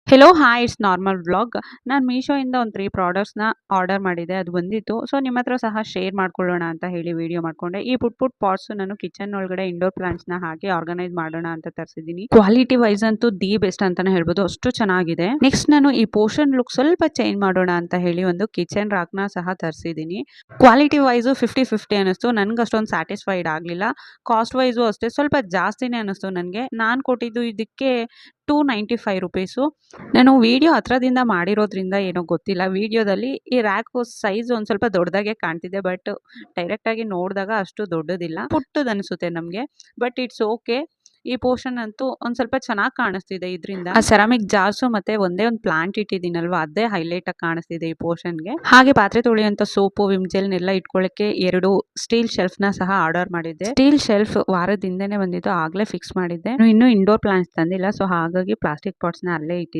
Hello hi it's normal vlog. ನಾನು ಮೀಶೋಯಿಂದ ಒಂದು 3 ಪ್ರಾಡಕ್ಟ್ಸ್‌ನ order ಮಾಡಿದ್ದೆ. ಅದು ಬಂದಿತ್ತು. ಸೊ ನಿಮ್ಮ ಹತ್ರ ಸಹ ಶೇರ್ ಮಾಡ್ಕೊಳ್ಳೋಣ ಅಂತ ಹೇಳಿ ವಿಡಿಯೋ ಮಾಡ್ಕೊಂಡೆ. ಈ ಪುಟ್ ಪಾಟ್ಸು ನಾನು ಕಿಚನ್ ಒಳಗಡೆ ಇಂಡೋರ್ ಪ್ಲಾಂಟ್ಸ್‌ನ ಹಾಕಿ ಆರ್ಗನೈಸ್ ಮಾಡೋಣ ಅಂತ ತರಿಸಿದ್ದೀನಿ. ಕ್ವಾಲಿಟಿ ವೈಸ್ ಅಂತೂ ದಿ ಬೆಸ್ಟ್ ಅಂತಾನೆ ಹೇಳ್ಬೋದು. ಅಷ್ಟು ಚೆನ್ನಾಗಿದೆ. ನೆಕ್ಸ್ಟ್ ನಾನು ಈ ಪೋರ್ಷನ್ ಲುಕ್ ಸ್ವಲ್ಪ ಚೇಂಜ್ ಮಾಡೋಣ ಅಂತ ಹೇಳಿ ಒಂದು ಕಿಚನ್ ರಾಕ್‌ನ ಸಹ ತರಿಸಿದ್ದೀನಿ. ಕ್ವಾಲಿಟಿ ವೈಸು 50-50 ಅನ್ನಿಸ್ತು. ನನಗೆ ಅಷ್ಟೊಂದು ಸ್ಯಾಟಿಸ್ಫೈಡ್ ಆಗಲಿಲ್ಲ. ಕಾಸ್ಟ್ ವೈಸು ಅಷ್ಟೇ ಸ್ವಲ್ಪ ಜಾಸ್ತಿನೇ ಅನ್ನಿಸ್ತು ನನಗೆ. ನಾನು ಕೊಟ್ಟಿದ್ದು ಇದಕ್ಕೆ ₹295. ನಾನು ವಿಡಿಯೋ ಹತ್ರದಿಂದ ಮಾಡಿರೋದ್ರಿಂದ ಏನೋ ಗೊತ್ತಿಲ್ಲ. ವಿಡಿಯೋದಲ್ಲಿ ಈ ರ್ಯಾಕು ಸೈಜ್ ಒಂದು ಸ್ವಲ್ಪ ದೊಡ್ಡದಾಗೆ ಕಾಣ್ತಿದೆ. ಬಟ್ ಡೈರೆಕ್ಟಾಗಿ ನೋಡಿದಾಗ ಅಷ್ಟು ದೊಡ್ಡದಿಲ್ಲ. ಪುಟ್ಟದನಿಸುತ್ತೆ ನಮಗೆ. But it's okay. ಈ ಪೋರ್ಷನ್ ಅಂತೂ ಒಂದು ಸ್ವಲ್ಪ ಚೆನ್ನಾಗಿ ಕಾಣಿಸ್ತಿದೆ ಇದರಿಂದ. ಆ ಸೆರಾಮಿಕ್ ಜಾರ್ಸು ಮತ್ತೆ ಒಂದೇ ಒಂದು ಪ್ಲಾಂಟ್ ಇಟ್ಟಿದ್ದೀನಲ್ವಾ, ಅದೇ ಹೈಲೈಟ್ ಆಗಿ ಕಾಣಿಸ್ತಿದೆ ಈ ಪೋರ್ಷನ್ಗೆ. ಹಾಗೆ ಪಾತ್ರೆ ತೊಳೆಯುವಂಥ ಸೋಪು, ವಿಮ್ ಜೆಲ್ನೆಲ್ಲ ಇಟ್ಕೊಳ್ಳೋಕ್ಕೆ 2 ಸ್ಟೀಲ್ ಶೆಲ್ಫ್‌ನ ಸಹ ಆರ್ಡರ್ ಮಾಡಿದ್ದೆ. ಸ್ಟೀಲ್ ಶೆಲ್ಫ್ ವಾರದ ಹಿಂದೆನೇ ಬಂದಿತ್ತು. ಆಗಲೇ ಫಿಕ್ಸ್ ಮಾಡಿದ್ದೆ. ಇನ್ನೂ ಇಂಡೋರ್ ಪ್ಲಾಂಟ್ಸ್ ತಂದಿಲ್ಲ. ಸೊ ಹಾಗಾಗಿ ಪ್ಲಾಸ್ಟಿಕ್ ಪಾಟ್ಸ್‌ನ ಅಲ್ಲೇ ಇಟ್ಟಿದ್ದೀನಿ.